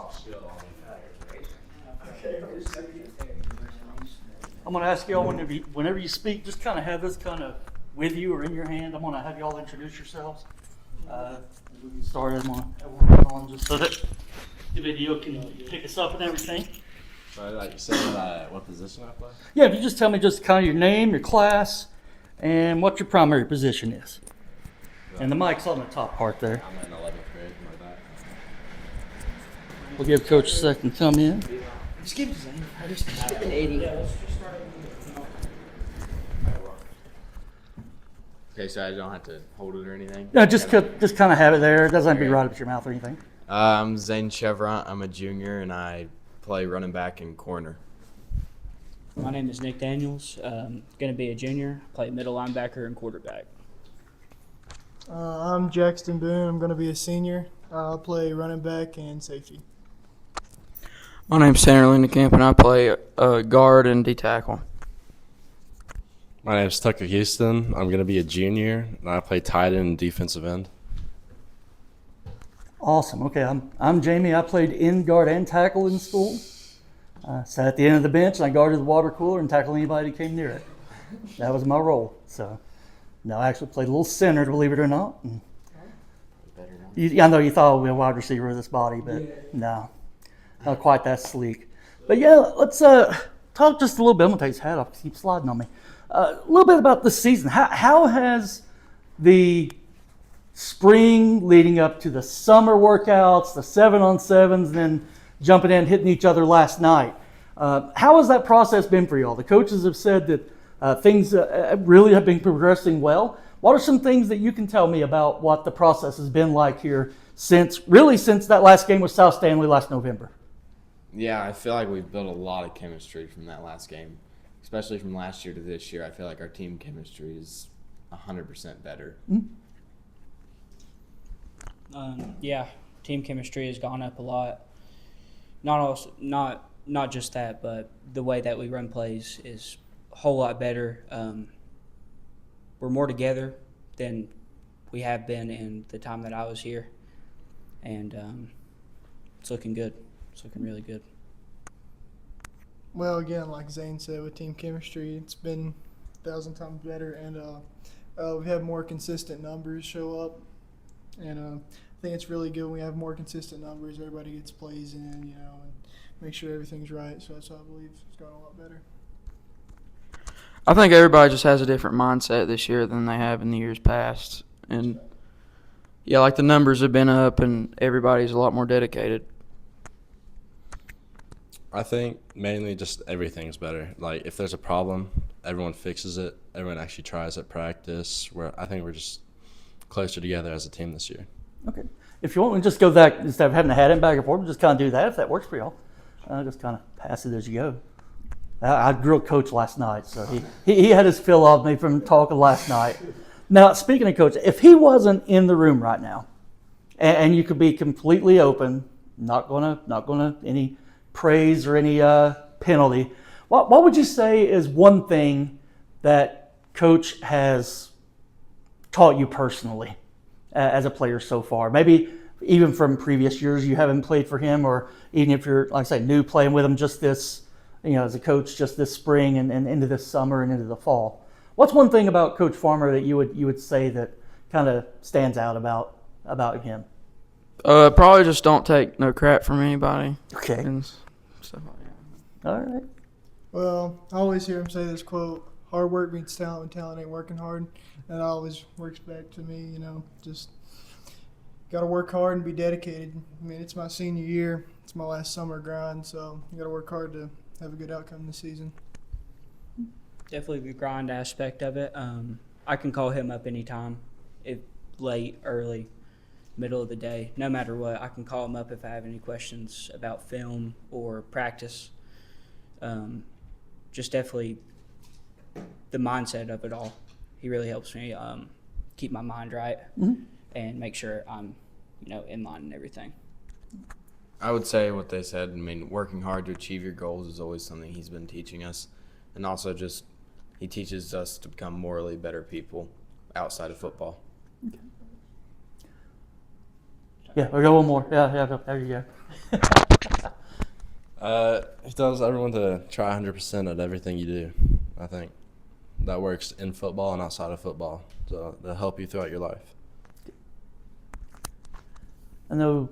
soft skill on I'm going to ask you all whenever you speak, just kind of have this kind of with you or in your hand. I'm going to have you all introduce yourselves. As we get started, I'm going to have one on just so that the video can pick us up and everything. So like you said, what position I play? Yeah, if you just tell me just kind of your name, your class, and what your primary position is. And the mic's on the top part there. I'm in 11th grade, my back. We'll give Coach a second to come in. Just give it Zane. I just keep it 80. Okay, so I don't have to hold it or anything? No, just kind of have it there. It doesn't have to be right up at your mouth or anything. I'm Zane Chevron. I'm a junior, and I play running back and corner. My name is Nick Daniels. Going to be a junior. Play middle linebacker and quarterback. I'm Jackson Boone. I'm going to be a senior. I'll play running back and safety. My name's Tanner Lindenkamp, and I play guard and D-tackle. My name's Tucker Houston. I'm going to be a junior, and I play tight end and defensive end. Awesome. Okay, I'm Jamie. I played end guard and tackle in school. Sat at the end of the bench, and I guarded the water cooler and tackled anybody who came near it. That was my role. So, no, I actually played a little center, believe it or not. And I know you thought I would be a wide receiver with this body, but no, not quite that sleek. But yeah, let's talk just a little bit. I'm going to take his hat off. Keep sliding on me. A little bit about this season. How has the spring leading up to the summer workouts, the 7-on-7s, then jumping in and hitting each other last night, how has that process been for you all? The coaches have said that things really have been progressing well. What are some things that you can tell me about what the process has been like here since that last game with South Stanley last November? Yeah, I feel like we've built a lot of chemistry from that last game, especially from last year to this year. I feel like our team chemistry is 100% better. Mm-hmm. Yeah, team chemistry has gone up a lot. Not just that, but the way that we run plays is a whole lot better. We're more together than we have been in the time that I was here, and it's looking good. It's looking really good. Well, again, like Zane said, with team chemistry, it's been 1,000 times better, and we've had more consistent numbers show up, and I think it's really good when we have more consistent numbers. Everybody gets plays in, and make sure everything's right. So that's why I believe it's going a lot better. I think everybody just has a different mindset this year than they have in the years past. And, yeah, like the numbers have been up, and everybody's a lot more dedicated. I think mainly just everything's better. Like, if there's a problem, everyone fixes it. Everyone actually tries at practice. I think we're just closer together as a team this year. Okay. If you want, we just go back, instead of having to hat in back and forth, we'll just kind of do that if that works for y'all. Just kind of pass it as you go. I grilled Coach last night, so he had his fill of me from talking last night. Now, speaking of Coach, if he wasn't in the room right now, and you could be completely open, not gonna any praise or any penalty, what would you say is one thing that Coach has taught you personally as a player so far? Maybe even from previous years you haven't played for him, or even if you're, like I say, new playing with him just this, as a coach just this spring and into this summer and into the fall. What's one thing about Coach Farmer that you would say that kind of stands out about him? Probably just don't take no crap from anybody. Okay. And stuff like that. All right. Well, I always hear him say this quote: "Hard work beats talent when talent ain't working hard." That always works back to me. Just got to work hard and be dedicated. I mean, it's my senior year. It's my last summer grind, so you got to work hard to have a good outcome this season. Definitely the grind aspect of it. I can call him up anytime, if late, early, middle of the day, no matter what. I can call him up if I have any questions about film or practice. Just definitely the mindset of it all. He really helps me keep my mind right and make sure I'm, in line and everything. I would say what they said. I mean, working hard to achieve your goals is always something he's been teaching us. And also just he teaches us to become morally better people outside of football. Okay. Yeah, we'll go one more. Yeah, there you go. He tells everyone to try 100% at everything you do. I think that works in football and outside of football, so they'll help you throughout your life. I know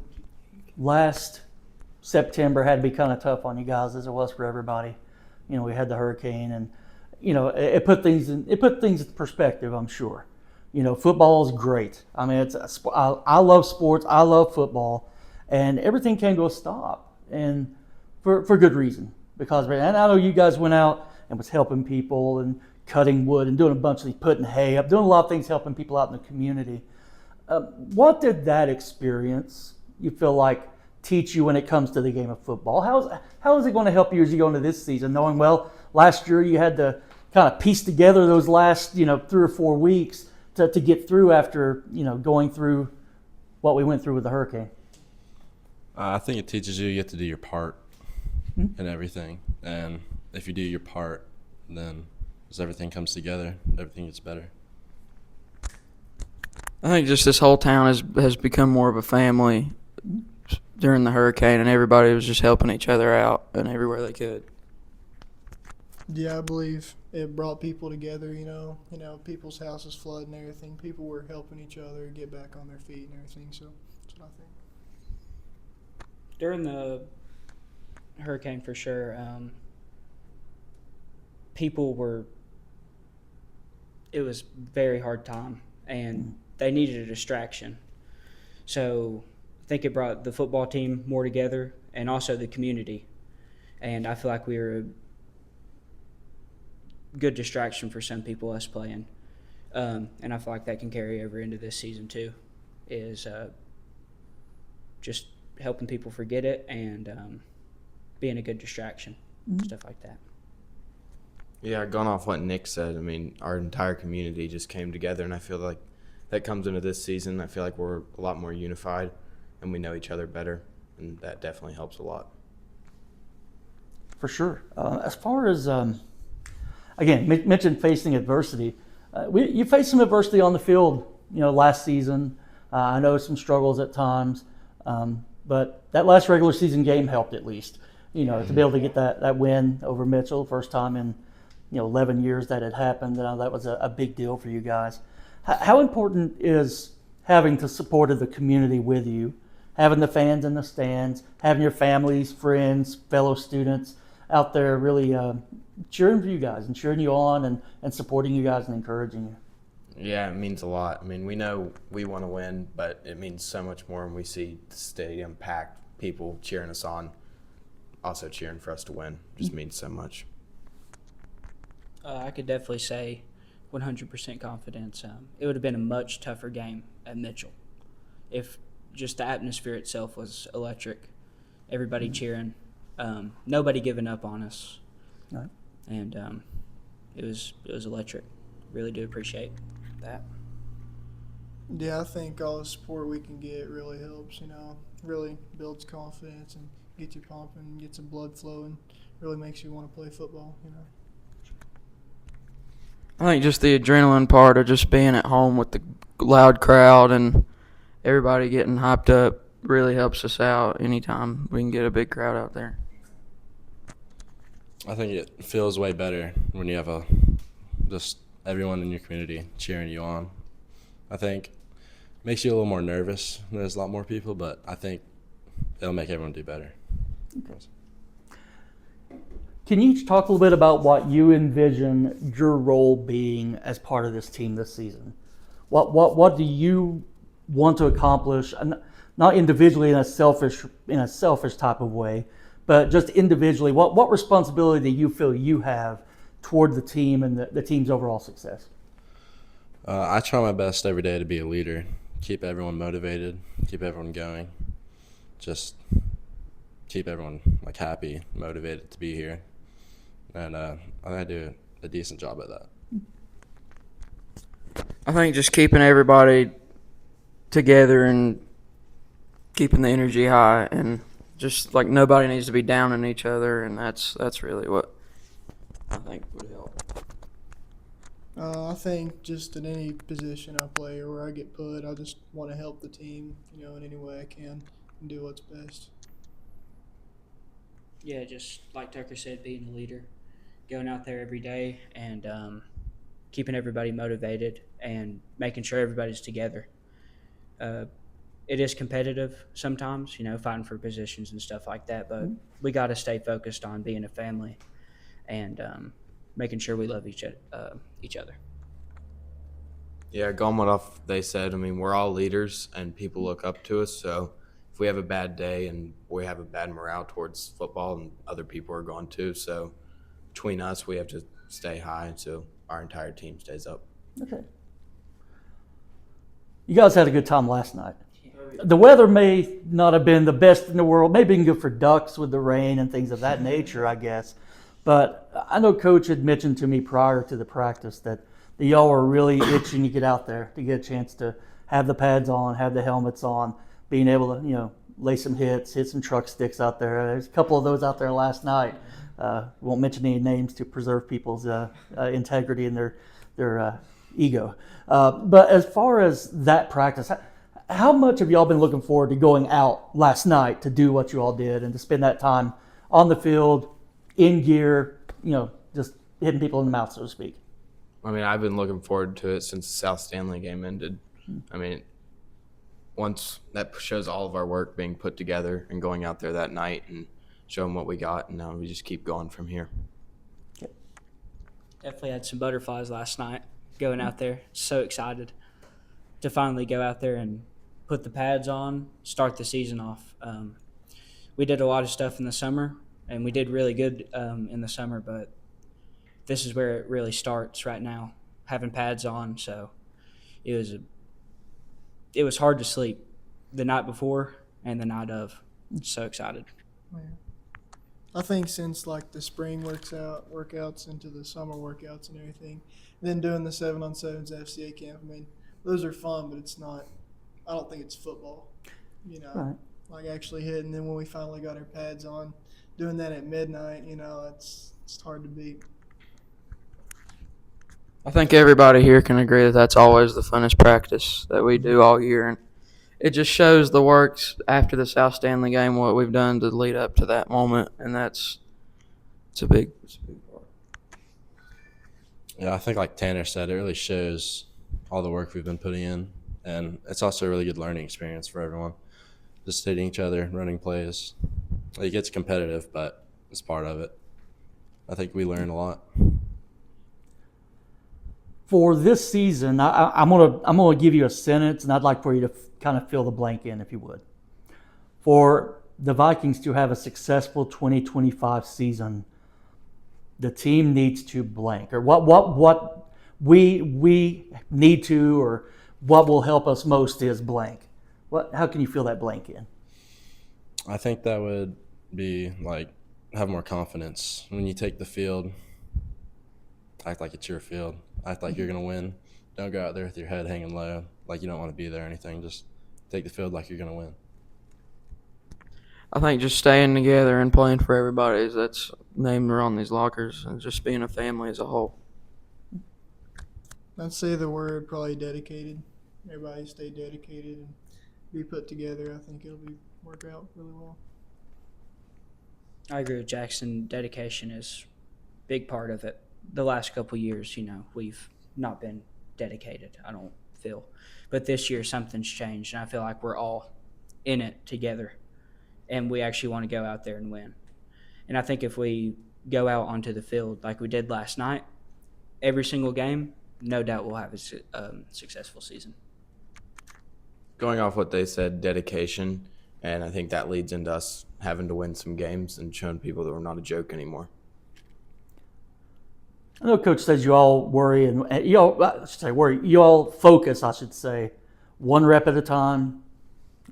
last September had to be kind of tough on you guys, as it was for everybody. You know, we had the hurricane, and you know, it put things into perspective, I'm sure. You know, football is great. I mean, I love sports. I love football, and everything came to a stop, and for good reason. Because, and I know you guys went out and was helping people and cutting wood and doing a bunch of things, putting hay up, doing a lot of things, helping people out in the community. What did that experience, you feel like, teach you when it comes to the game of football? How is it going to help you as you go into this season, knowing, well, last year you had to kind of piece together those last, 3 or 4 weeks to get through after, going through what we went through with the hurricane? I think it teaches you have to do your part in everything. And if you do your part, then as everything comes together, everything gets better. I think just this whole town has become more of a family during the hurricane, and everybody was just helping each other out and everywhere they could. Yeah, I believe it brought people together. People's houses flood and everything. People were helping each other get back on their feet and everything. So that's what I think. During the hurricane, for sure, it was a very hard time, and they needed a distraction. So I think it brought the football team more together, and also the community. And I feel like we were a good distraction for some people, us playing. And I feel like that can carry over into this season too, is just helping people forget it and being a good distraction, stuff like that. Yeah, going off what Nick said, I mean, our entire community just came together, and I feel like that comes into this season. I feel like we're a lot more unified, and we know each other better, and that definitely helps a lot. For sure. As far as, again, mentioned facing adversity. You faced some adversity on the field, last season. I know some struggles at times, but that last regular season game helped at least, to be able to get that win over Mitchell, first time in 11 years that had happened. That was a big deal for you guys. How important is having the support of the community with you, having the fans in the stands, having your families, friends, fellow students out there really cheering for you guys and cheering you on and supporting you guys and encouraging you? Yeah, it means a lot. I mean, we know we want to win, but it means so much more when we see the stadium packed, people cheering us on, also cheering for us to win. Just means so much. I could definitely say 100% confidence. It would have been a much tougher game at Mitchell if just the atmosphere itself was electric. Everybody cheering, nobody giving up on us, Right. And it was electric. Really do appreciate that. Yeah, I think all the support we can get really helps. Really builds confidence and gets you pumping, gets some blood flowing. Really makes you want to play football. I think just the adrenaline part of just being at home with the loud crowd and everybody getting hyped up really helps us out anytime we can get a big crowd out there. I think it feels way better when you have just everyone in your community cheering you on. I think it makes you a little more nervous. There's a lot more people, but I think it'll make everyone do better. Okay. Can you each talk a little bit about what you envision your role being as part of this team this season? What do you want to accomplish? Not individually in a selfish type of way, but just individually. What responsibility do you feel you have toward the team and the team's overall success? I try my best every day to be a leader, keep everyone motivated, keep everyone going, just keep everyone happy, motivated to be here. And I think I do a decent job at that. I think just keeping everybody together and keeping the energy high, and just nobody needs to be down on each other, and that's really what I think would help. I think just in any position I play or where I get put, I just want to help the team, in any way I can and do what's best. Yeah, just like Tucker said, being a leader, going out there every day and keeping everybody motivated and making sure everybody's together. Uh, it is competitive sometimes, fighting for positions and stuff like that, but we got to stay focused on being a family and making sure we love each other. Yeah, going off they said, I mean, we're all leaders and people look up to us. So if we have a bad day and we have a bad morale towards football, and other people are going too. So between us, we have to stay high so our entire team stays up. Okay. You guys had a good time last night. The weather may not have been the best in the world. Maybe good for ducks with the rain and things of that nature, I guess. But I know Coach had mentioned to me prior to the practice that y'all were really itching to get out there, to get a chance to have the pads on, have the helmets on, being able to, lay some hits, hit some truck sticks out there. There's a couple of those out there last night. Won't mention any names to preserve people's integrity and their ego. But as far as that practice, how much have y'all been looking forward to going out last night to do what you all did and to spend that time on the field, in gear, just hitting people in the mouth, so to speak? I mean, I've been looking forward to it since the South Stanley game ended. I mean, once that shows all of our work being put together and going out there that night and showing what we got, and now we just keep going from here. Definitely had some butterflies last night going out there. So excited to finally go out there and put the pads on, start the season off. We did a lot of stuff in the summer, and we did really good in the summer, but this is where it really starts right now, having pads on. So it was hard to sleep the night before and the night of. So excited. I think since like the spring workouts into the summer workouts and everything, then doing the 7-on-7s FCA camp, I mean, those are fun, but it's not. I don't think it's football, Right. like actually hitting. Then when we finally got our pads on, doing that at midnight, it's hard to beat. I think everybody here can agree that that's always the funnest practice that we do all year, and it just shows the works after the South Stanley game, what we've done to lead up to that moment, and it's a big part. Yeah, I think like Tanner said, it really shows all the work we've been putting in, and it's also a really good learning experience for everyone. Just hitting each other, running plays. It gets competitive, but it's part of it. I think we learn a lot. For this season, I'm gonna give you a sentence, and I'd like for you to kind of fill the blank in, if you would. For the Vikings to have a successful 2025 season, the team needs to blank, or what we need to, or what will help us most is blank. How can you fill that blank in? I think that would be like have more confidence when you take the field. Act like it's your field. Act like you're going to win. Don't go out there with your head hanging low, like you don't want to be there or anything. Just take the field like you're going to win. I think just staying together and playing for everybody, that's named around these lockers, and just being a family as a whole. I'd say the word probably dedicated. Everybody stay dedicated and be put together. I think it'll work out really well. I agree with Jackson. Dedication is a big part of it. The last couple of years, we've not been dedicated, I don't feel. But this year, something's changed, and I feel like we're all in it together, and we actually want to go out there and win. And I think if we go out onto the field like we did last night, every single game, no doubt we'll have a successful season. Going off what they said, dedication, and I think that leads into us having to win some games and showing people that we're not a joke anymore. I know Coach says you all worry, and you all focus, I should say, one rep at a time,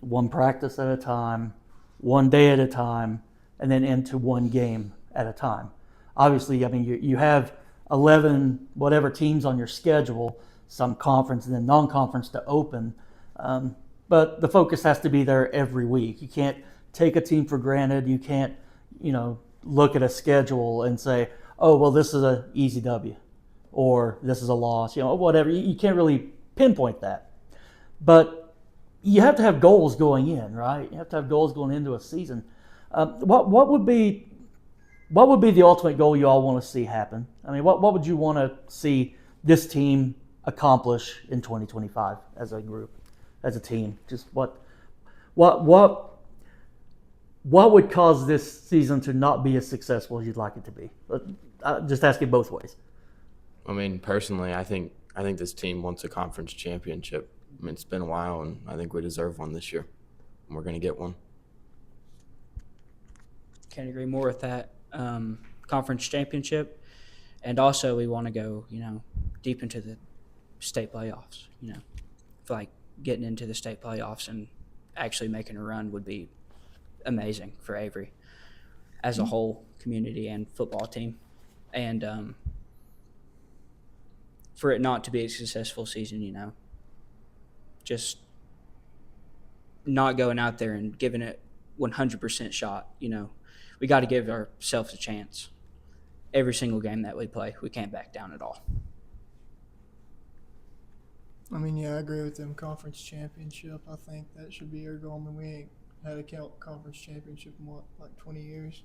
one practice at a time, one day at a time, and then into one game at a time. Obviously, I mean, you have 11 whatever teams on your schedule, some conference and then non-conference to open, but the focus has to be there every week. You can't take a team for granted. You can't, look at a schedule and say, oh, well, this is an easy W, or this is a loss, whatever. You can't really pinpoint that. But you have to have goals going in, right? You have to have goals going into a season. What would be what would be the ultimate goal you all want to see happen? I mean, what would you want to see this team accomplish in 2025 as a group, as a team? Just what would cause this season to not be as successful as you'd like it to be? Just ask it both ways. I mean, personally, I think this team wants a conference championship. I mean, it's been a while, and I think we deserve one this year, and we're going to get one. Can't agree more with that. Conference championship, and also we want to go, deep into the state playoffs. I feel like getting into the state playoffs and actually making a run would be amazing for Avery as a whole community and football team, and for it not to be a successful season, just not going out there and giving it 100% shot. We got to give ourselves a chance. Every single game that we play, we can't back down at all. I mean, yeah, I agree with them. Conference championship, I think that should be our goal. I mean, we ain't had a conference championship in, like 20 years?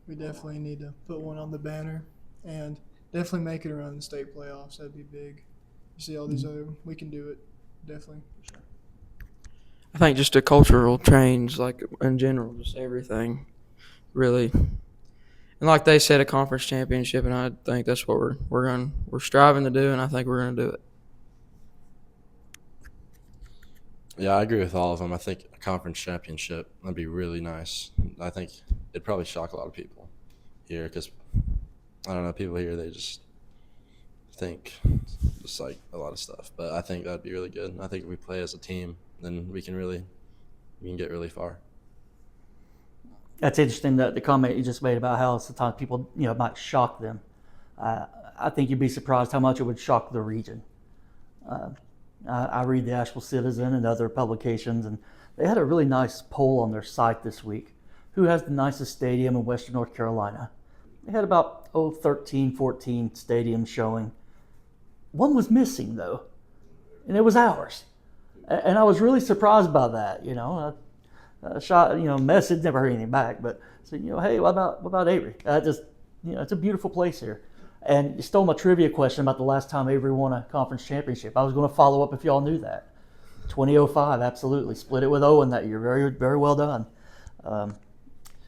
We definitely need to put one on the banner and definitely make it around the state playoffs. That'd be big. You see all these other, we can do it, definitely. I think just a cultural change, like in general, just everything, really. And like they said, a conference championship, and I think that's what we're striving to do, and I think we're going to do it. Yeah, I agree with all of them. I think a conference championship would be really nice. I think it'd probably shock a lot of people here because, I don't know, people here, they just think just like a lot of stuff. But I think that'd be really good. I think if we play as a team, then we can get really far. That's interesting, the comment you just made about how sometimes people, it might shock them. I think you'd be surprised how much it would shock the region. I read the Asheville Citizen and other publications, and they had a really nice poll on their site this week. Who has the nicest stadium in Western North Carolina? They had about 13, 14 stadiums showing. One was missing, though, and it was ours. And I was really surprised by that, shot, message, never heard anything back, but said, hey, what about Avery? It's a beautiful place here. And you stole my trivia question about the last time Avery won a conference championship. I was going to follow up if y'all knew that. 2005, absolutely. Split it with Owen that year. Very, very well done.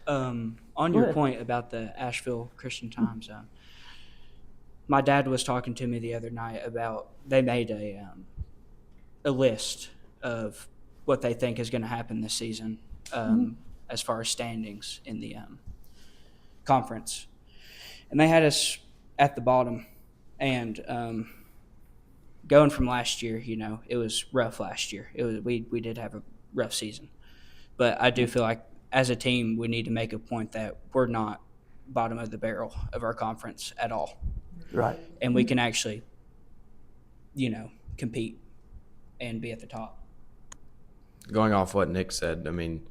On your point about the Asheville Christian Times, my dad was talking to me the other night about they made a list of what they think is going to happen this season as far as standings in the conference. And they had us at the bottom. And going from last year, it was rough last year. We did have a rough season. But I do feel like as a team, we need to make a point that we're not bottom of the barrel of our conference at all. Right. And we can actually, compete and be at the top. Going off what Nick said, I mean,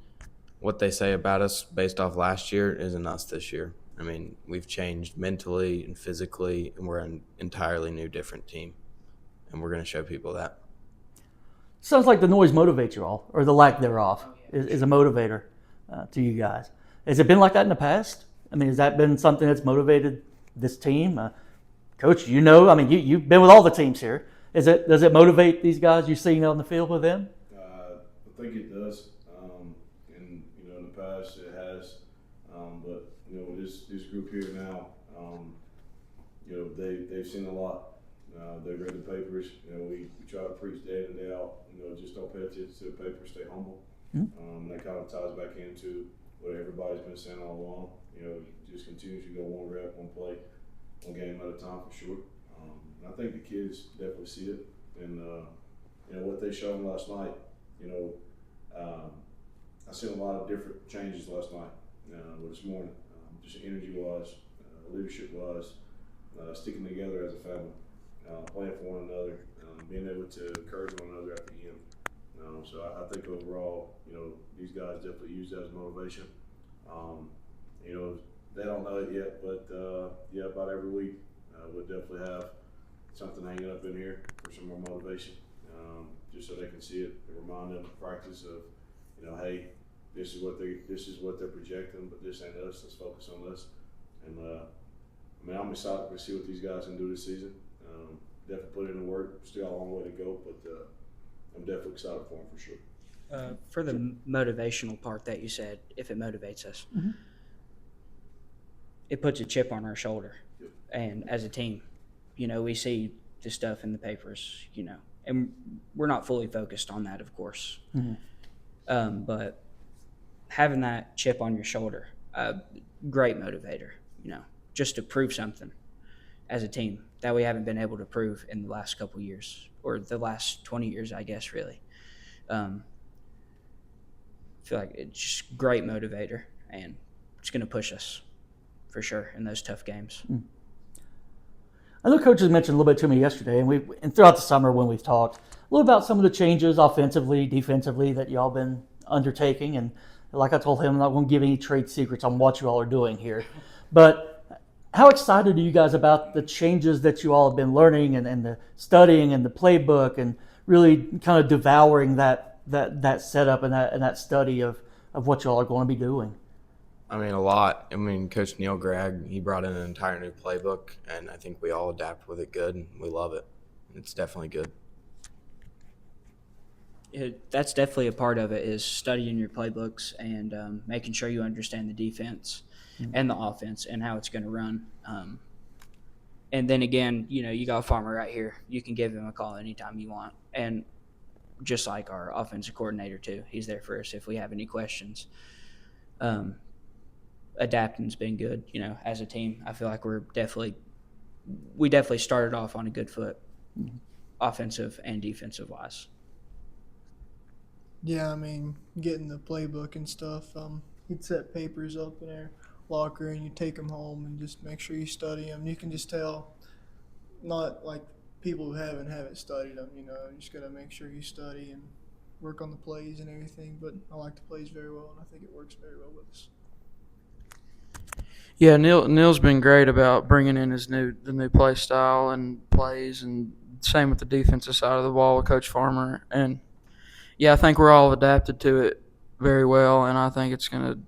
what they say about us based off last year isn't us this year. I mean, we've changed mentally and physically, and we're an entirely new, different team. And we're going to show people that. Sounds like the noise motivates you all, or the lack thereof is a motivator to you guys. Has it been like that in the past? I mean, has that been something that's motivated this team? Coach, you've been with all the teams here. Does it motivate these guys you see on the field with them? I think it does. In the past it has. But with this group here now, they've seen a lot. They've read the papers. We try to preach day in and day out. Just don't pay attention to the paper. Stay humble. And that kind of ties back into what everybody's been saying all along. Just continue to go one rep, one play, one game at a time for sure. And I think the kids definitely see it. And what they showed me last night. I seen a lot of different changes last night. This morning, just energy-wise, leadership-wise, sticking together as a family, playing for one another, being able to encourage one another at the end. So I think overall, these guys definitely use that as motivation. They don't know it yet, but about every week we'll definitely have something hanging up in here for some more motivation, just so they can see it and remind them to practice of, hey, this is what they're projecting, but this ain't us. Let's focus on us. And I mean, I'm excited to see what these guys can do this season. Definitely put in the work. Still a long way to go, but I'm definitely excited for them for sure. For the motivational part that you said, if it motivates us, it puts a chip on our shoulder. Yep. And as a team, we see the stuff in the papers, and we're not fully focused on that, of course. But having that chip on your shoulder, great motivator, just to prove something as a team that we haven't been able to prove in the last couple years, or the last 20 years, I guess, really. I feel like it's just great motivator, and it's going to push us for sure in those tough games. I know coaches mentioned a little bit to me yesterday, and throughout the summer when we've talked, a little about some of the changes offensively, defensively that y'all been undertaking. And like I told him, I'm not going to give any trade secrets on what you all are doing here. But how excited are you guys about the changes that you all have been learning and the studying and the playbook and really kind of devouring that setup and that study of what you all are going to be doing? I mean, a lot. I mean, Coach Neil Gregg, he brought in an entire new playbook, and I think we all adapt with it good, and we love it. It's definitely good. That's definitely a part of it, is studying your playbooks and making sure you understand the defense and the offense and how it's going to run. And then again, you got Farmer right here. You can give him a call anytime you want. And just like our offensive coordinator too, he's there for us if we have any questions. Adapting's been good, as a team. I feel like we definitely started off on a good foot, offensive and defensive wise. Yeah, I mean, getting the playbook and stuff. You'd set papers up in our locker and you take them home and just make sure you study them. You can just tell, not like people who haven't studied them. You just gotta make sure you study and work on the plays and everything. But I like the plays very well, and I think it works very well with us. Yeah, Neil's been great about bringing in the new play style and plays, and same with the defensive side of the ball with Coach Farmer. And yeah, I think we're all adapted to it very well, and I think it's gonna.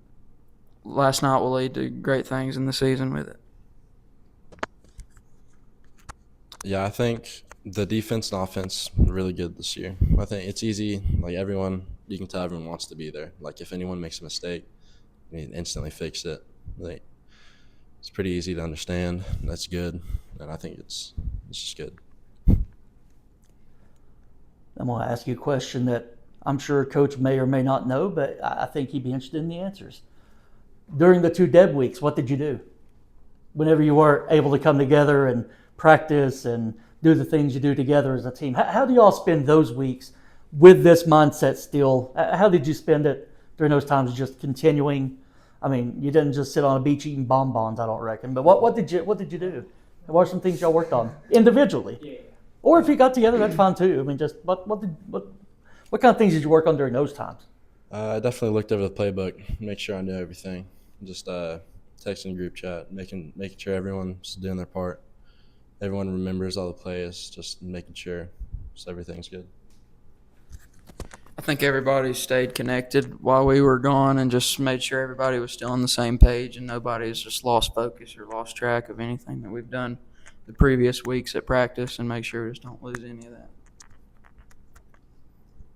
Last night will lead to great things in the season with it. Yeah, I think the defense and offense are really good this year. I think it's easy. Like you can tell everyone wants to be there. Like if anyone makes a mistake, you can instantly fix it. Like it's pretty easy to understand. That's good, and I think it's just good. I'm going to ask you a question that I'm sure Coach may or may not know, but I think he'd be interested in the answers. During the 2 dead weeks, what did you do? Whenever you were able to come together and practice and do the things you do together as a team, how do you all spend those weeks with this mindset still? How did you spend it during those times, just continuing? I mean, you didn't just sit on a beach eating bonbons, I don't reckon. But what did you do? What are some things y'all worked on individually? Yeah. Or if you got together, that's fine too. I mean, just what kind of things did you work on during those times? I definitely looked over the playbook, make sure I knew everything. Just texting group chat, making sure everyone's doing their part. Everyone remembers all the plays, just making sure everything's good. I think everybody stayed connected while we were gone and just made sure everybody was still on the same page and nobody's just lost focus or lost track of anything that we've done the previous weeks at practice, and make sure we just don't lose any of that.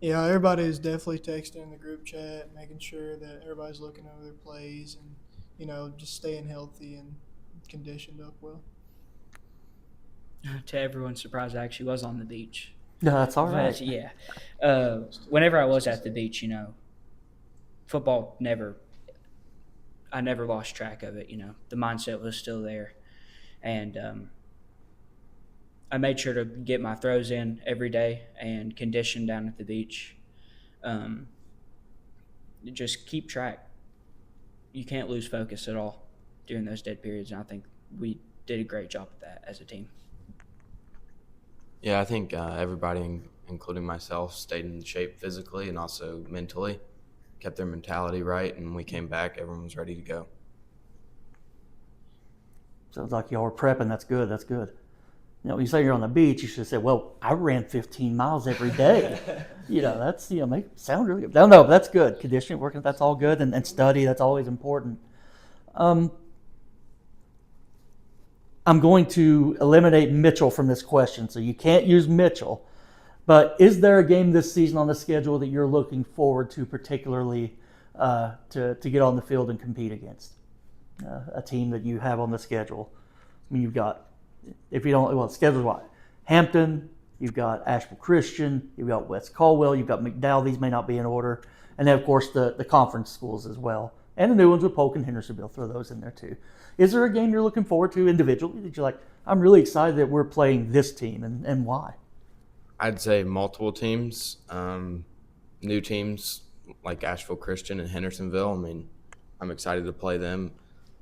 Yeah, everybody is definitely texting in the group chat, making sure that everybody's looking over their plays and, just staying healthy and conditioned up well. To everyone's surprise, I actually was on the beach. No, that's all right. But, yeah. Whenever I was at the beach, football I never lost track of it, The mindset was still there. And I made sure to get my throws in every day and condition down at the beach. Just keep track. You can't lose focus at all during those dead periods, and I think we did a great job of that as a team. Yeah, I think everybody, including myself, stayed in shape physically and also mentally, kept their mentality right, and when we came back, everyone was ready to go. Sounds like y'all were prepping. That's good. When you say you're on the beach, you should have said, well, I ran 15 miles every day. That's, make it sound really good. No, that's good. Conditioning, working, that's all good. And study, that's always important. I'm going to eliminate Mitchell from this question, so you can't use Mitchell. But is there a game this season on the schedule that you're looking forward to particularly to get on the field and compete against? A team that you have on the schedule. I mean, you've got, if you don't, well, schedule's what? Hampton, you've got Asheville Christian, you've got West Caldwell, you've got McDowell. These may not be in order. And then, of course, the conference schools as well. And the new ones with Polk and Hendersonville. Throw those in there, too. Is there a game you're looking forward to individually that you're like, I'm really excited that we're playing this team, and why? I'd say multiple teams, new teams like Asheville Christian and Hendersonville. I mean, I'm excited to play them.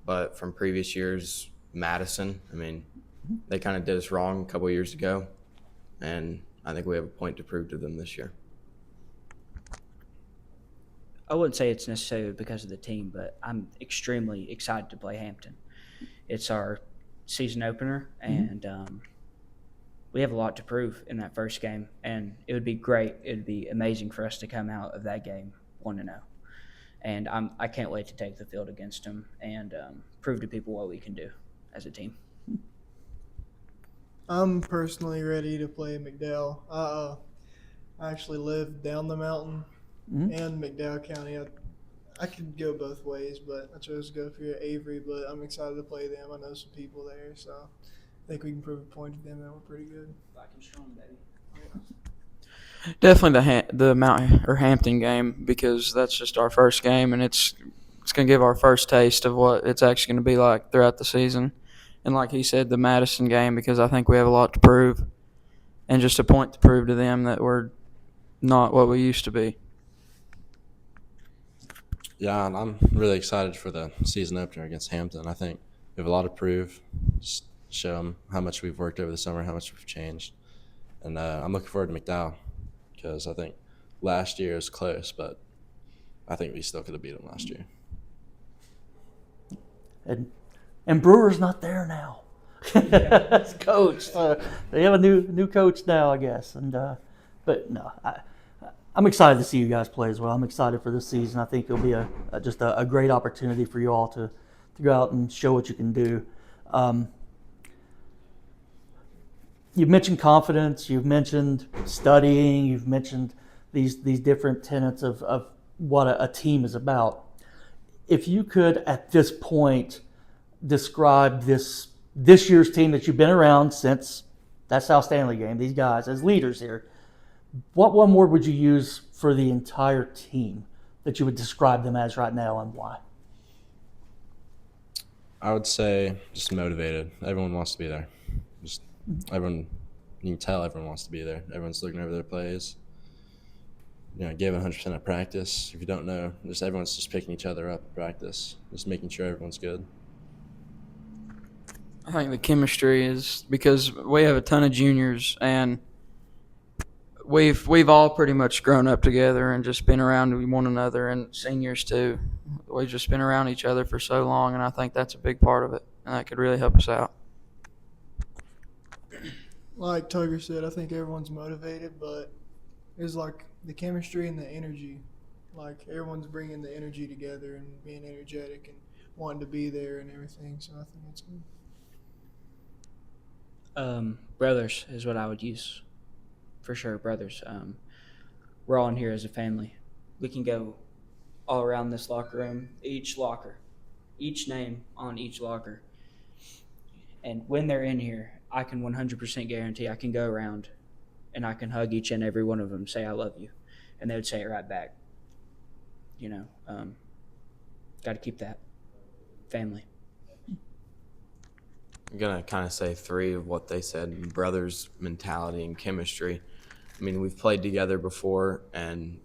But from previous years, Madison, I mean, they kind of did us wrong a couple of years ago. And I think we have a point to prove to them this year. I wouldn't say it's necessarily because of the team, but I'm extremely excited to play Hampton. It's our season opener, and we have a lot to prove in that first game. And it would be great. It would be amazing for us to come out of that game 1-0. And I can't wait to take the field against them and prove to people what we can do as a team. I'm personally ready to play McDowell. I actually live down the mountain in McDowell County. I could go both ways, but I chose to go for Avery. But I'm excited to play them. I know some people there, so I think we can prove a point to them that we're pretty good. Viking strong, baby. Definitely the Mount or Hampton game, because that's just our first game, and it's going to give our first taste of what it's actually going to be like throughout the season. And like he said, the Madison game, because I think we have a lot to prove, and just a point to prove to them that we're not what we used to be. Yeah, and I'm really excited for the season opener against Hampton. I think we have a lot to prove. Just show them how much we've worked over the summer, how much we've changed. And I'm looking forward to McDowell, because I think last year was close, but I think we still could have beat them last year. And Brewer's not there now. As coach, they have a new coach now, I guess. And but no, I'm excited to see you guys play as well. I'm excited for this season. I think it'll be just a great opportunity for you all to go out and show what you can do. You've mentioned confidence. You've mentioned studying. You've mentioned these different tenets of what a team is about. If you could, at this point, describe this year's team that you've been around since that South Stanley game, these guys as leaders here, what one word would you use for the entire team that you would describe them as right now, and why? I would say just motivated. Everyone wants to be there. Just everyone, you can tell everyone wants to be there. Everyone's looking over their plays. You know, gave 100% at practice. If you don't know, just everyone's just picking each other up at practice, just making sure everyone's good. I think the chemistry is because we have a ton of juniors, and we've all pretty much grown up together and just been around one another, and seniors too. We've just been around each other for so long, and I think that's a big part of it, and that could really help us out. Like Tugger said, I think everyone's motivated, but it's like the chemistry and the energy. Like everyone's bringing the energy together and being energetic and wanting to be there and everything. So I think that's good. Brothers is what I would use, for sure. Brothers. We're all in here as a family. We can go all around this locker room, each name on each locker, and when they're in here, I can 100% guarantee I can go around and I can hug each and every one of them, say I love you, and they would say it right back. You know, got to keep that family. I'm going to kind of say three of what they said: brothers, mentality, and chemistry. I mean, we've played together before, and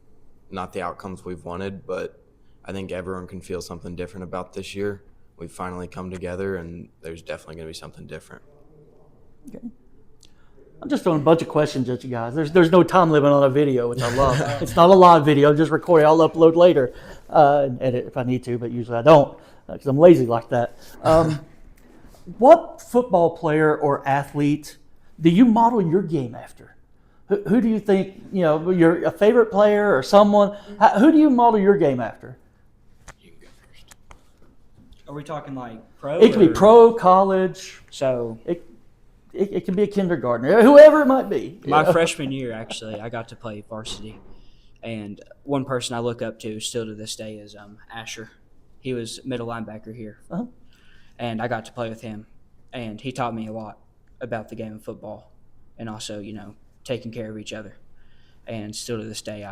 not the outcomes we've wanted, but I think everyone can feel something different about this year. We've finally come together, and there's definitely going to be something different. Okay. I'm just throwing a bunch of questions at you guys. There's no time limit on a video, which I love. It's not a live video. I'm just recording. I'll upload later and edit if I need to, but usually I don't because I'm lazy like that. What football player or athlete do you model your game after? Who do you think, you're a favorite player or someone? Who do you model your game after? You can go first. Are we talking like pro? It can be or- pro, college. So It can be a kindergartner, whoever it might be. you my know? freshman year, actually, I got to play varsity, and one person I look up to still to this day is Asher. He was middle linebacker here, Uh-huh. and I got to play with him, and he taught me a lot about the game of football, and also taking care of each other, and still to this day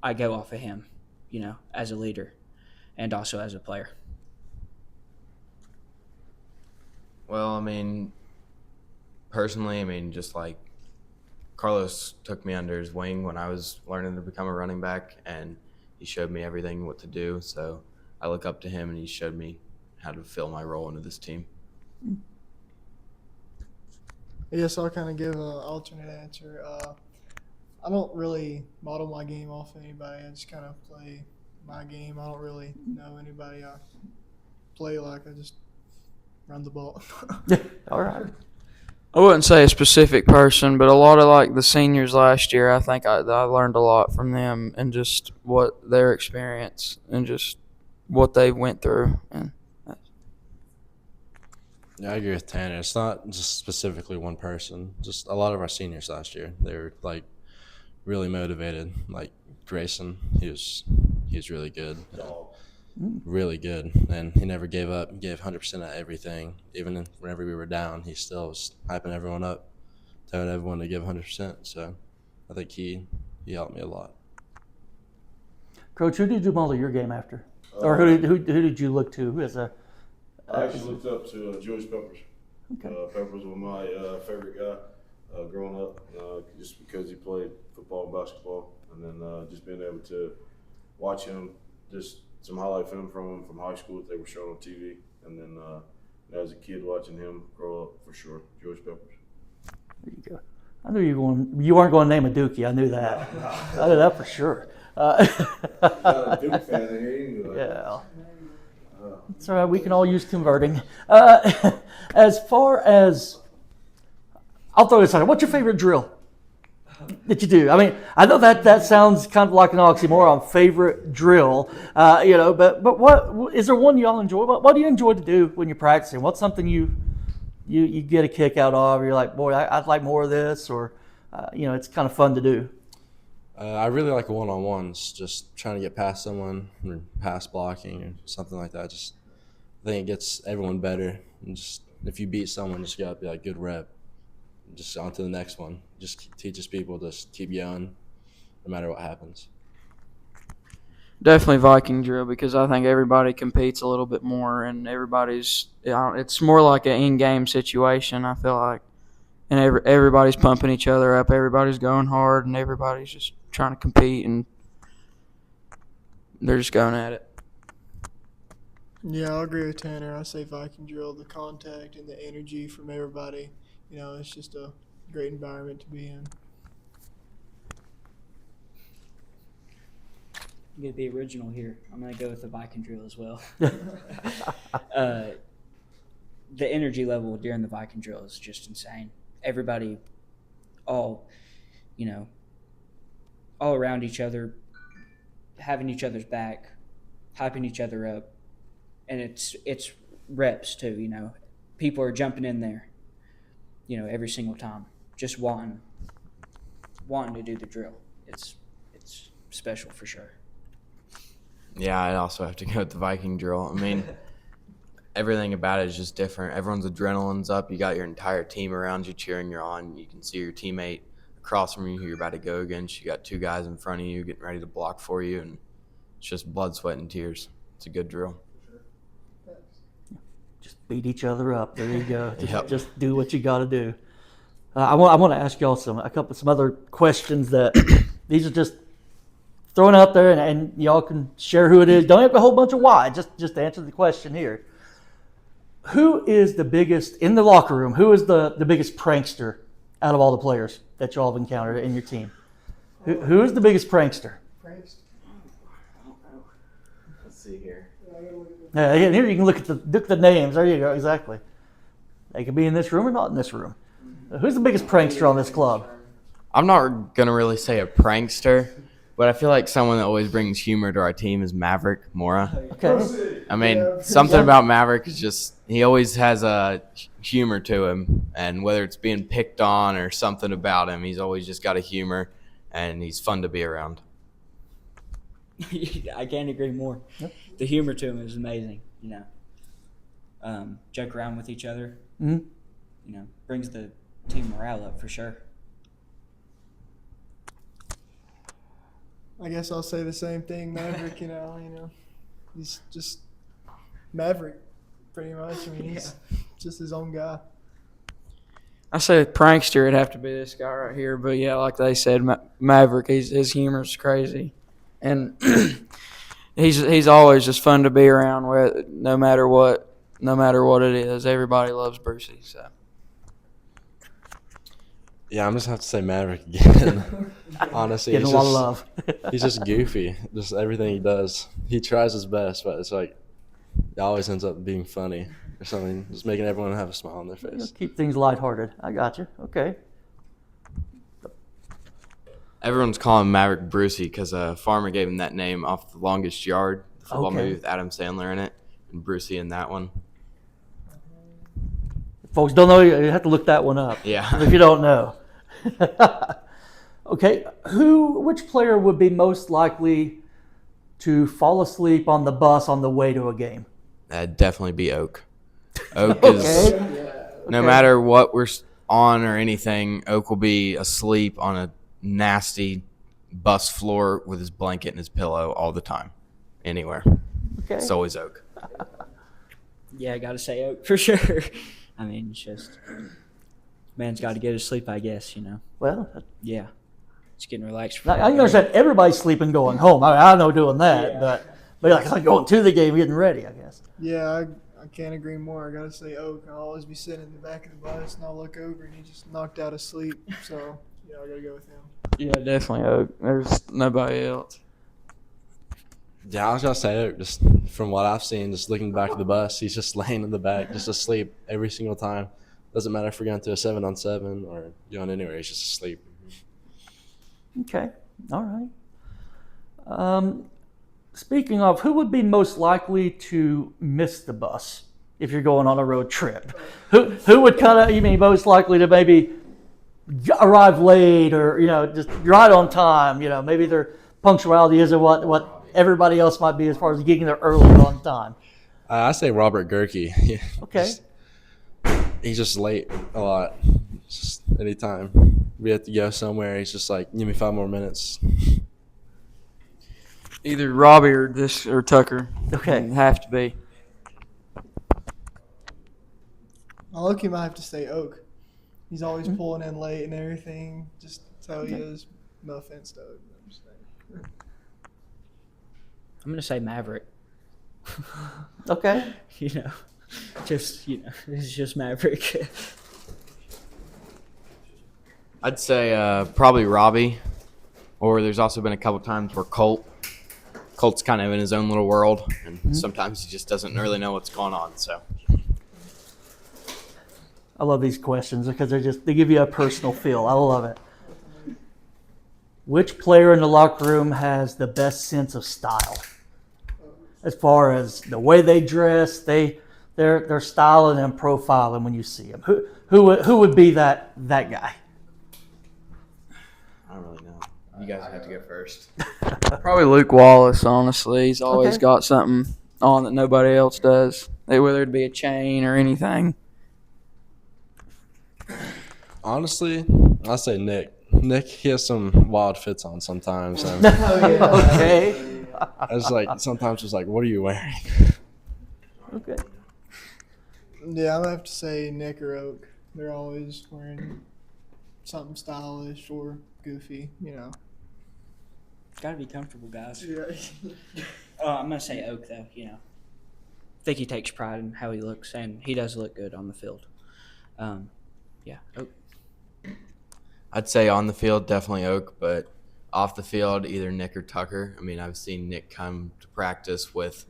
I go off of him, as a leader, and also as a player. Well, I mean, personally, just like Carlos took me under his wing when I was learning to become a running back, and he showed me everything what to do. So I look up to him, and he showed me how to fill my role into this team. Yes, I'll kind of give an alternate answer. I don't really model my game off anybody. I just kind of play my game. I don't really know anybody I play like. I just run the ball. All right. I wouldn't say a specific person, but a lot of like the seniors last year, I think I learned a lot from them and just what their experience and just what they went through. And Yeah, I agree with Tanner. It's not just specifically one person. Just a lot of our seniors last year, they were like really motivated. Like Grayson, he was really good, really good, and he never gave up. He gave 100% at everything. Even whenever we were down, he still was hyping everyone up, telling everyone to give 100%. So I think he helped me a lot. Coach, who did you model your game after? Or who did you look to as a I actually looked up to George Peppers. Okay. Peppers was my favorite guy growing up, just because he played football and basketball, and then just being able to watch him, just some highlight film from him from high school that they were showing on TV, and then as a kid watching him grow up, for sure, George Peppers. There you go. I knew you weren't going to name a Dookie. I knew that. I knew that for sure. Got a Duke fan in here, you know, Yeah. It's all right. We can all use converting. As far as, I'll throw this out. What's your favorite drill that you do? I mean, I know that sounds kind of like an oxymoron, favorite drill. But what is there one y'all enjoy? What do you enjoy to do when you're practicing? What's something you get a kick out of? You're like, boy, I'd like more of this, or it's kind of fun to do. I really like one-on-ones, just trying to get past someone or pass blocking or something like that. Just I think it gets everyone better. And just if you beat someone, just gotta be like good rep. Just on to the next one. Just teaches people to just keep going, no matter what happens. definitely Viking drill because I think everybody competes a little bit more and everybody's it's more like an in-game situation, I feel like. And everybody's pumping each other up, everybody's going hard, and everybody's just trying to compete, and they're just going at it. Yeah, I'll agree with Tanner. I say Viking drill, the contact and the energy from everybody. It's just a great environment to be in. I'm going to be original here. I'm going to go with the Viking drill as well. The energy level during the Viking drill is just insane. Everybody all around each other, having each other's back, hyping each other up. And it's reps too, People are jumping in there, every single time, just wanting to do the drill. It's special for sure. Yeah, I'd also have to go with the Viking drill. I mean, everything about it is just different. Everyone's adrenaline's up. You got your entire team around you cheering you on. You can see your teammate across from you who you're about to go against. You got two guys in front of you getting ready to block for you, and it's just blood, sweat, and tears. It's a good drill. Just beat each other up. There you go. Yep. Just do what you got to do. I want to ask y'all some other questions that these are just throwing out there, and y'all can share who it is. Don't have a whole bunch of why. Just answer the question here. Who is the biggest in the locker room? Who is the biggest prankster out of all the players that y'all have encountered in your team? Who is the biggest prankster? Let's see here. Yeah, here you can look at the names. There you go. Exactly. They could be in this room or not in this room. Who's the biggest prankster on this club? I'm not going to really say a prankster, But I feel like someone that always brings humor to our team is Maverick Mora. Okay. I mean, Yeah, something yeah. about Maverick is just he always has a humor to him, and whether it's being picked on or something about him, he's always just got a humor, and he's fun to be around. I can't agree more. Yep. The humor to him is amazing. Joke around with each other. Mhm. Brings the team morale up for sure. I guess I'll say the same thing, Maverick. He's just Maverick, pretty much. I mean, he's just his own guy. I say prankster would have to be this guy right here, but yeah, like they said, Maverick. His humor's crazy, and he's always just fun to be around with, no matter what it is. Everybody loves Brucey. So Yeah, I'm just gonna have to say Maverick again. Honestly, Getting a lot of love. he's just goofy. Just everything he does, he tries his best, but it's like it always ends up being funny or something, just making everyone have a smile on their face. Keep things lighthearted. I got you. Okay. Everyone's calling him Maverick Brucey because a farmer gave him that name off The Longest Yard, the football Okay. movie with Adam Sandler in it, and Brucey in that one. Folks don't know, you have to look that one up. Yeah. If you don't know. Okay. Which player would be most likely to fall asleep on the bus on the way to a game? That'd definitely be Oak. Oak is, no matter what we're on or anything, Oak will be asleep on a nasty bus floor with his blanket and his pillow all the time, anywhere. Okay. It's always Oak. Yeah, I got to say Oak for sure. I mean, it's just man's got to get his sleep, I guess. Well, Yeah, just getting relaxed. I can understand everybody's sleeping going home. I know doing that, but like going to the game, getting ready, I guess. Yeah, I can't agree more. I gotta say Oak. I'll always be sitting in the back of the bus, and I'll look over, and he just knocked out of sleep. So I gotta go with him. yeah, definitely Oak. There's nobody else. Yeah, I was gonna say just from what I've seen, just looking back at the bus, he's just laying in the back, just asleep every single time. Doesn't matter if we're going to a 7-on-7 or going anywhere, he's just asleep. Okay. All right. Speaking of, who would be most likely to miss the bus if you're going on a road trip? Who would most likely to maybe arrive late or just right on time? Maybe their punctuality isn't what everybody else might be as far as getting there early or on time. I say Robert Gerke. Okay. He's just late a lot. Just anytime we have to go somewhere, he's just like, give me 5 more minutes. Either Robbie or Tucker. Okay. Have to be. Look, you might have to say Oak. He's always pulling in late and everything. Just that's how he is. No offense to Oak. I'm just saying. I'm gonna say Maverick. Okay. It's just Maverick. I'd say probably Robbie, or there's also been a couple times where Colt's kind of in his own little world, and sometimes he just doesn't really know what's going on. So I love these questions because they give you a personal feel. I love it. Which player in the locker room has the best sense of style? As far as the way they dress, they're styling and profiling when you see them. Who would be that guy? I don't really know. You guys have to go first. Probably Luke Wallace, honestly. He's always Okay. got something on that nobody else does. Whether it be a chain or anything. Honestly, I say Nick. Nick, he has some wild fits on sometimes. And Okay. I was like, sometimes it's like, what are you wearing? Okay. Yeah, I'm gonna have to say Nick or Oak. They're always wearing something stylish or goofy. Gotta be comfortable, guys. Yeah. I'm gonna say Oak though. I think he takes pride in how he looks, and he does look good on the field. Oak. I'd say on the field, definitely Oak, but off the field, either Nick or Tucker. I mean, I've seen Nick come to practice with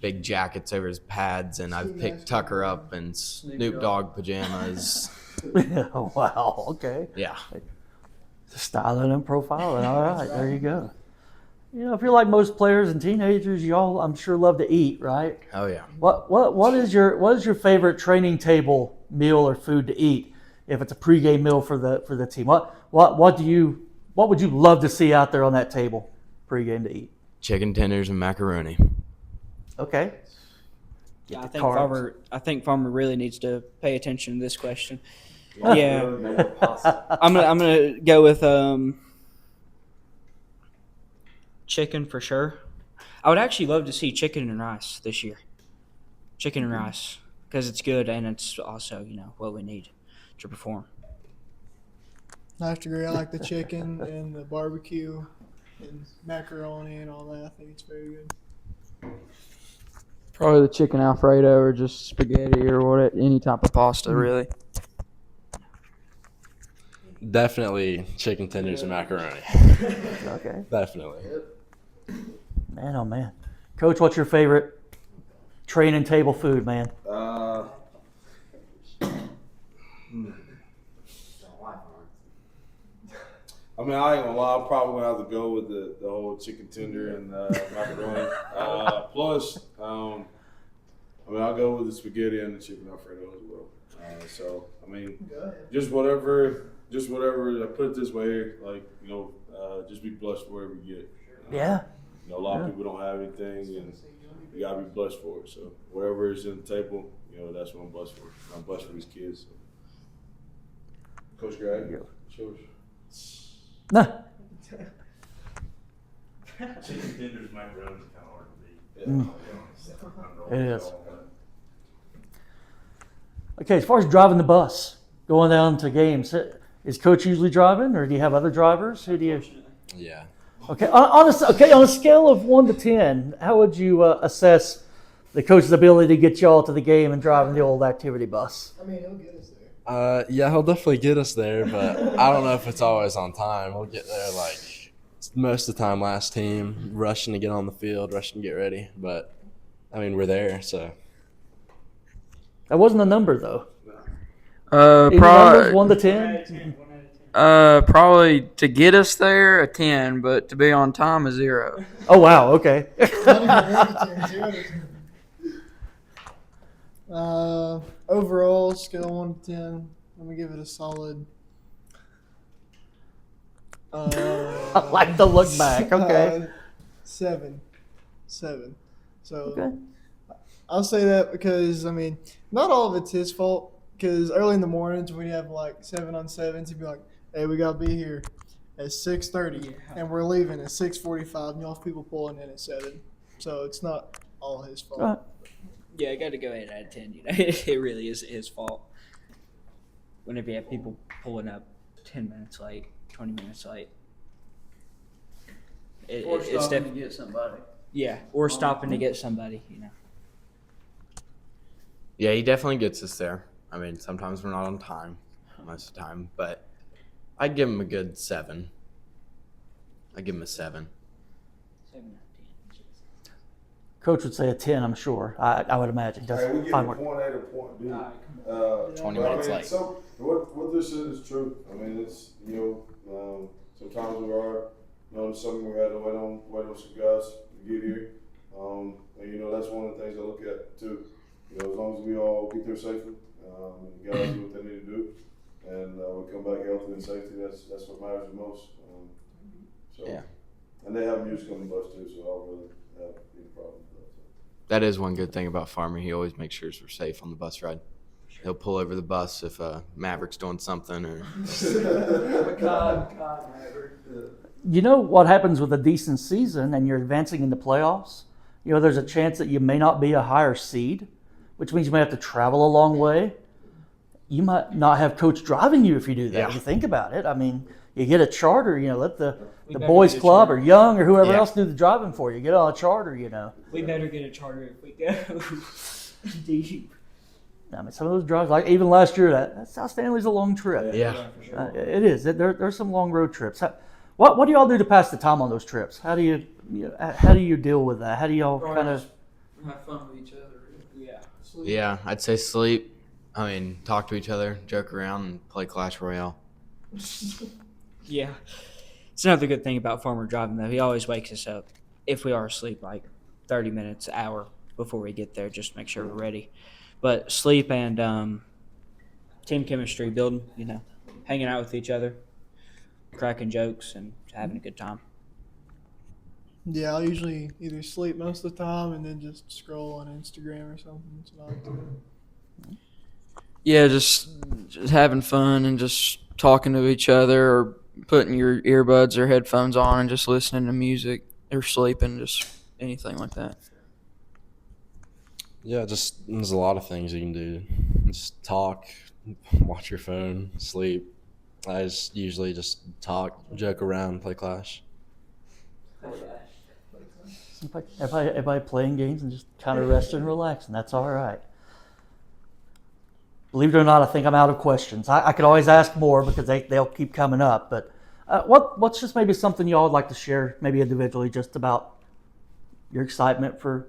big jackets over his pads, and I've picked Tucker up in Snoop Dogg pajamas. Oh, wow. Okay. Yeah. Styling and profiling. All right. There you go. if you're like most players and teenagers, y'all, I'm sure, love to eat, right? Oh yeah. What is your favorite training table meal or food to eat? If it's a pregame meal for the team, what would you love to see out there on that table pregame to eat? Chicken tenders and macaroni. Okay. Yeah, the carbs. I think Farmer really needs to pay attention to this question. Yeah. Yeah. I'm gonna go with chicken for sure. I would actually love to see chicken and rice this year. Chicken and rice, because it's good and it's also what we need to perform. I have to agree. I like the chicken and the barbecue and macaroni and all that. I think it's very good. Probably the chicken Alfredo or just spaghetti or what, any type of pasta, really. Definitely chicken tenders and macaroni. Okay. Definitely. Man, oh man. Coach, what's your favorite training table food, man? I mean, I ain't gonna lie. I'm probably gonna have to go with the whole chicken tender and macaroni. Plus, I mean, I'll go with the spaghetti and the chicken Alfredo as well. So, I mean, just whatever. I put it this way, like just be blessed for whatever you get. Yeah. A lot of people don't have anything, and you gotta be blessed for it. So, whatever is in the table, that's what I'm blessed for. I'm blessed for these kids. So. Coach Greg, yours. Nah. Chicken tenders, macaroni is kind of hard to beat. It is. Okay, as far as driving the bus, going down to games, is Coach usually driving, or do you have other drivers? Who do you? Yeah. Okay, on a scale of 1 to 10, how would you assess the coach's ability to get y'all to the game and driving the old activity bus? I mean, he'll get us there. Yeah, he'll definitely get us there, but I don't know if it's always on time. We'll get there like most of the time last team, rushing to get on the field, rushing to get ready. But, I mean, we're there, so. That wasn't a number, though. Any numbers, 1 to 10? Probably to get us there, a 10, but to be on time, a 0. Oh, wow, okay. Overall, scale 1 to 10, let me give it a solid. I like the look back, okay. 7. So Okay. I'll say that because, I mean, not all of it's his fault. Because early in the mornings, we'd have like 7-on-7s. He'd be like, hey, we got to be here at 6:30, and we're leaving at 6:45, and you'll have people pulling in at 7. So it's not all his fault. Right. Yeah, I got to go 8 out of 10. It really is his fault. Whenever you have people pulling up 10 minutes late, 20 minutes late, it's to get somebody. Yeah, or stopping to get somebody. Yeah, he definitely gets us there. I mean, sometimes we're not on time, most of the time, but I'd give him a good 7. I'd give him a 7. 7 out of 10. Coach would say a 10, I'm sure. I would imagine. Does Hey, we get fine to work. point A to point B. 20 but, minutes I mean, late. So what this is true. I mean, it's sometimes we are in the summer we had to wait on some guys to get here, and that's one of the things I look at too. As long as we all get there safely, and the guys do what they need to do, and we come back healthy and safety, that's what matters the most. Yeah. And they have music on the bus too, so I don't really have any problem with that. That is one good thing about Farmer. He always makes sure we're safe on the bus ride. He'll pull over the bus if Maverick's doing something or. You know what happens with a decent season and you're advancing into playoffs? There's a chance that you may not be a higher seed, which means you may have to travel a long way. You might not have coach driving you if you do that. Yeah. If you think about it, I mean, you get a charter. Let the better boys get a club or charter. Young or whoever Yeah. else do the driving for you. Get on a charter. We better get a charter if we go deep. I mean, some of those drives, like even last year, that South Stanley's a long trip. Yeah. For sure. It is. There's some long road trips. What do y'all do to pass the time on those trips? How do you deal with that? How do y'all kind of? Have fun with each other. Yeah. Yeah, I'd say sleep. I mean, talk to each other, joke around, and play Clash Royale. Yeah. It's another good thing about Farmer driving, though. He always wakes us up if we are asleep, like 30 minutes, hour before we get there, just to make sure we're ready. But sleep and team chemistry, building, hanging out with each other, cracking jokes, and having a good time. Yeah, I'll usually either sleep most of the time and then just scroll on Instagram or something. That's what I like to do. Yeah, just having fun and just talking to each other, or putting your earbuds or headphones on and just listening to music, or sleeping, just anything like that. Yeah, just there's a lot of things you can do. Just talk, watch your phone, sleep. I just usually just talk, joke around, play Clash. Everybody playing games and just kind of resting and relaxing. That's all right. Believe it or not, I think I'm out of questions. I could always ask more because they'll keep coming up. But what's just maybe something y'all would like to share, maybe individually, just about your excitement for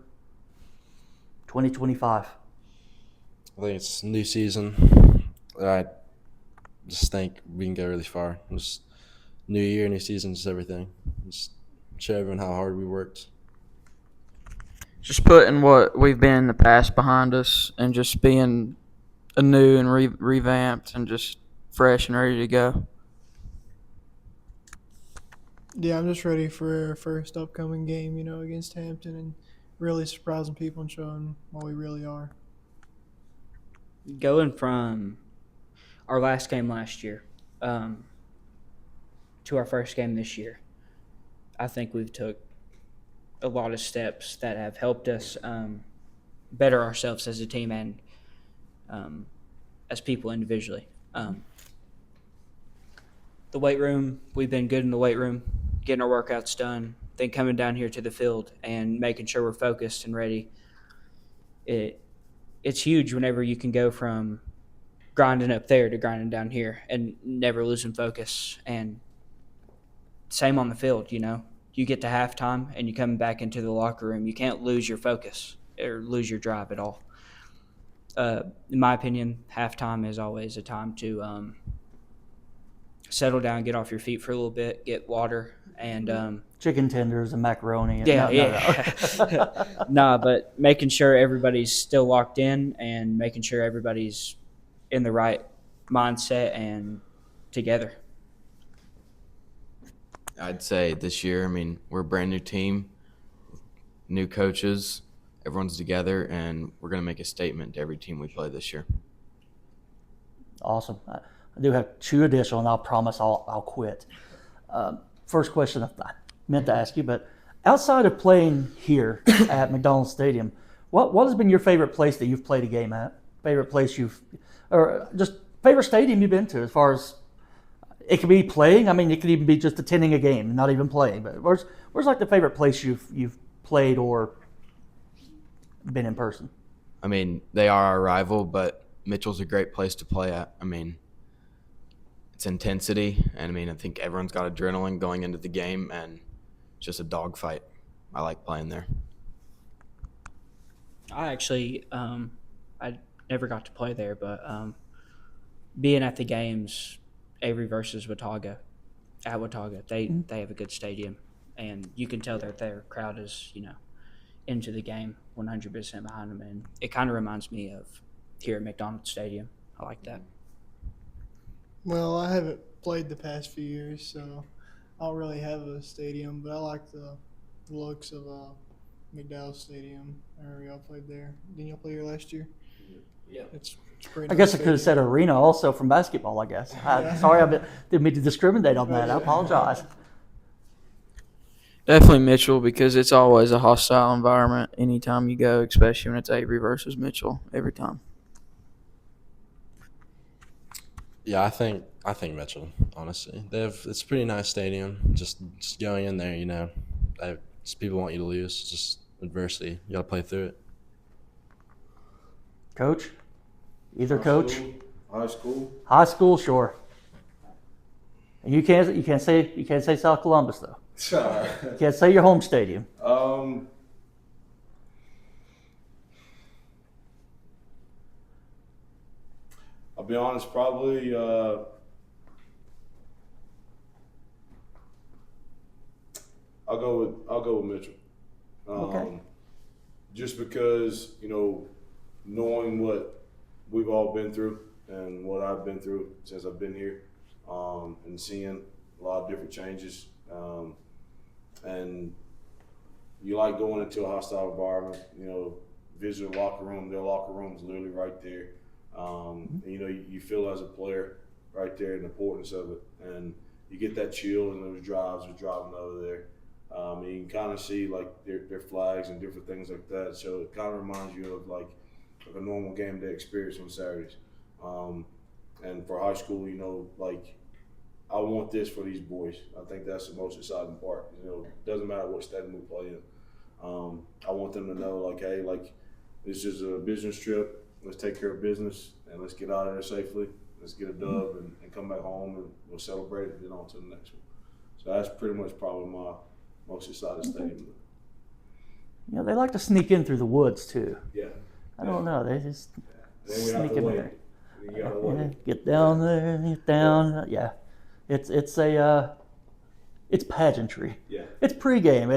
2025? I think it's a new season. I just think we can go really far. Just new year, new season, just everything. Just show everyone how hard we worked. Just putting what we've been in the past behind us and just being anew and revamped and just fresh and ready to go. Yeah, I'm just ready for our first upcoming game, against Hampton and really surprising people and showing what we really are. Going from our last game last year to our first game this year, I think we've took a lot of steps that have helped us better ourselves as a team and as people individually. The weight room, we've been good in the weight room, getting our workouts done, then coming down here to the field and making sure we're focused and ready. It's huge whenever you can go from grinding up there to grinding down here and never losing focus. And same on the field, You get to halftime and you come back into the locker room. You can't lose your focus or lose your drive at all. In my opinion, halftime is always a time to settle down, get off your feet for a little bit, get water, and Chicken tenders and macaroni. yeah. Nah, but making sure everybody's still locked in and making sure everybody's in the right mindset and together. I'd say this year, we're a brand new team, new coaches, everyone's together, and we're going to make a statement to every team we play this year. Awesome. I do have two additional, and I'll promise I'll quit. First question I meant to ask you, but outside of playing here at McDonald's Stadium, what has been your favorite place that you've played a game at? Favorite place or just favorite stadium you've been to, as far as it could be playing. It could even be just attending a game, not even playing. But where's like the favorite place you've played or been in person? They are our rival, but Mitchell's a great place to play at. It's intensity, and I think everyone's got adrenaline going into the game, and it's just a dogfight. I like playing there. I actually, I never got to play there, but being at the games, Avery versus Watauga, at Watauga, they have a good stadium, and you can tell that their crowd is, into the game, 100% behind them, and it kind of reminds me of here at McDonald's Stadium. I like that. Well, I haven't played the past few years, so I don't really have a stadium, but I like the looks of McDowell Stadium. I remember y'all played there. Didn't y'all play here last year? Yeah. It's pretty I nice guess I could have stadium. said arena also from basketball, I guess. Sorry, I didn't mean to discriminate on that. I apologize. Definitely Mitchell, because it's always a hostile environment anytime you go, especially when it's Avery versus Mitchell every time. Yeah, I think Mitchell. Honestly, it's a pretty nice stadium. Just going in there, people want you to lose. It's just adversity. You got to play through it. Coach? Either coach? High school. High school, sure. And you can't say South Columbus though. You can't say your home stadium. I'll be honest, probably go with Mitchell. Okay. Just because, knowing what we've all been through and what I've been through since I've been here, and seeing a lot of different changes. And you like going into a hostile environment, visit a locker room. Their locker room is literally right there. You feel as a player right there and the importance of it. And you get that chill in those drives of driving over there. And you can kind of see like their flags and different things like that. So it kind of reminds you of like a normal game day experience on Saturdays. And for high school, I want this for these boys. I think that's the most exciting part. It doesn't matter what stadium we play in. I want them to know, like, hey, like, this is a business trip. Let's take care of business and let's get out of there safely. Let's get a dub and come back home and we'll celebrate and get on to the next one. So that's pretty much probably my most exciting stadium. They like to sneak in through the woods too. Yeah. I don't know. They just Then we have sneak to in wait. there. You gotta wait. Get down there, get down. Yeah, it's pageantry. Yeah. It's pregame.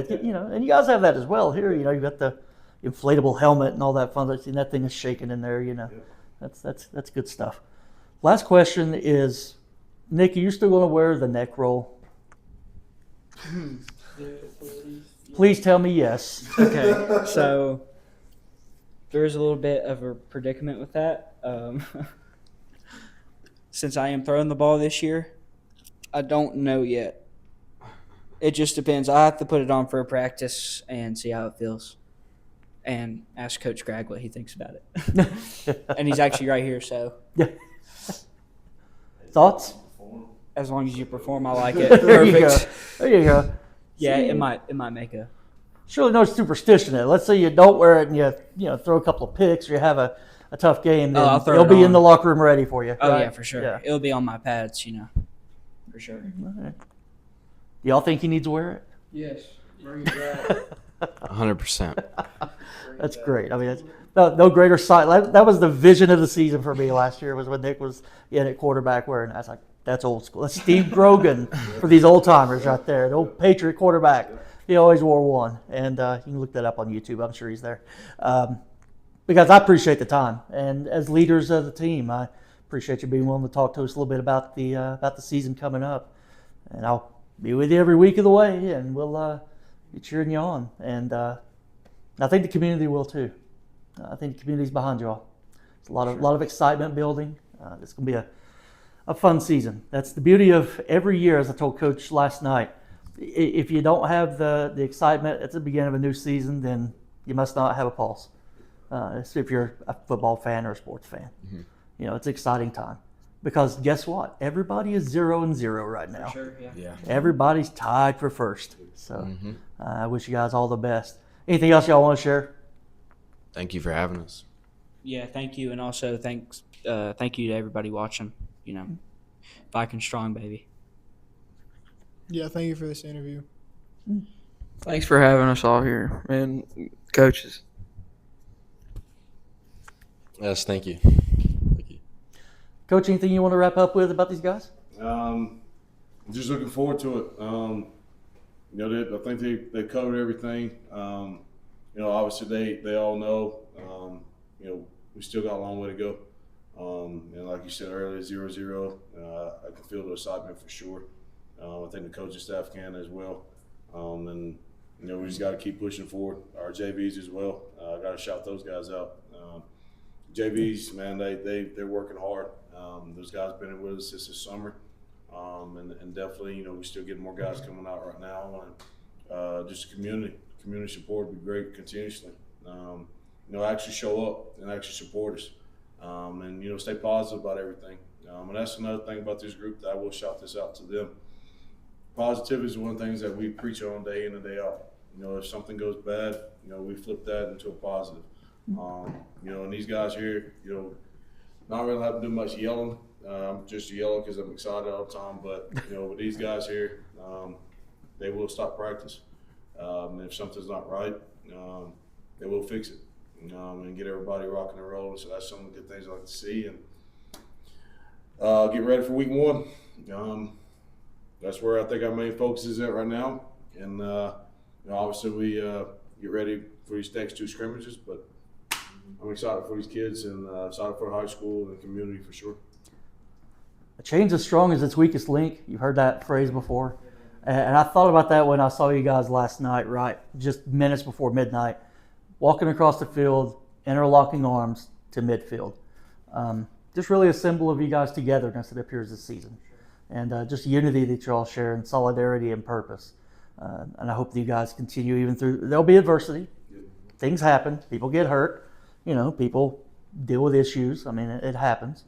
And you guys have that as well here. You got the inflatable helmet and all that fun. And that thing is shaking in there. That's good stuff. Last question is, Nick, are you still going to wear the neck roll? Please tell me yes. Okay, so there's a little bit of a predicament with that. Since I am throwing the ball this year, I don't know yet. It just depends. I have to put it on for a practice and see how it feels, and ask Coach Greg what he thinks about it. And he's actually right here, so Yeah. Thoughts? as long as you perform, I like it. There you go. Perfect. There you go. Yeah, See, it might make a. Surely no superstition in it. Let's say you don't wear it and you throw a couple of picks or you have a tough game, then I'll throw it'll it be in on. the locker room ready for you. Oh right? yeah, for sure. Yeah. It'll be on my pads, for sure. All right. Y'all think he needs to wear it? Yes. Bring it back. 100%. That's great. I mean, it's no greater sight. That was the vision of the season for me last year, was when Nick was in at quarterback wearing. I was like, that's old school. That's Steve Grogan for these old timers right there. The old Patriot quarterback. He always wore one, and you can look that up on YouTube. I'm sure he's there. Because I appreciate the time, and as leaders of the team, I appreciate you being willing to talk to us a little bit about the season coming up. And I'll be with you every week of the way, and we'll be cheering you on. And I think the community will too. I think the community's behind you all. It's a lot of excitement building. It's going to be a fun season. That's the beauty of every year, as I told Coach last night. If you don't have the excitement at the beginning of a new season, then you must not have a pulse. If you're a football fan or a sports fan. Mm-hmm. It's an exciting time. Because guess what? Everybody is 0-0 right now. For sure, Yeah. Everybody's tied for first. So I wish you guys all the best. Anything else y'all want to share? Thank you for having us. Yeah, thank you, and also thank you to everybody watching. Viking strong, baby. Yeah, thank you for this interview. Thanks for having us all here, and coaches. Yes, thank you. Thank you. Coach, anything you want to wrap up with about these guys? Just looking forward to it. I think they covered everything. Obviously they all know. We still got a long way to go. And like you said earlier, 0-0. I can feel the excitement for sure. I think the coaching staff can as well. We just got to keep pushing forward. Our JVs as well. I got to shout those guys out. JVs, man, they're working hard. Those guys have been with us since the summer. And definitely, we still get more guys coming out right now. And just community support would be great continuously. Actually show up and actually support us. And stay positive about everything. And that's another thing about this group that I will shout this out to them. Positivity is one of the things that we preach on day in and day out. If something goes bad, we flip that into a positive. And these guys here, not really have to do much yelling. I'm just yelling because I'm excited all the time. But, with these guys here, they will stop practice. And if something's not right, they will fix it. And get everybody rocking and rolling. So that's some of the good things I like to see. And get ready for week 1. That's where I think our main focus is at right now. And obviously we get ready for these next 2 scrimmages, but I'm excited for these kids and excited for the high school and the community for sure. A chain's as strong as its weakest link. You've heard that phrase before. And I thought about that when I saw you guys last night, right? Just minutes before midnight, walking across the field, interlocking arms to midfield. Just really a symbol of you guys' togetherness, it appears this season. And just unity that you all share and solidarity and purpose. And I hope that you guys continue even through, there'll be adversity. Things happen. People get hurt. People deal with issues. I mean, it happens.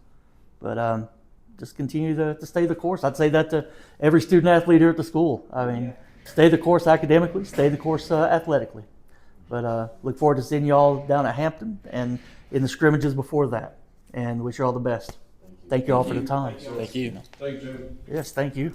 But just continue to stay the course. I'd say that to every student athlete here at the school. I mean, stay the course academically, stay the course athletically. But look forward to seeing you all down at Hampton and in the scrimmages before that. And wish you all the best. Thank you all for the time. Thank you. Thank you, Jim. Yes, thank you.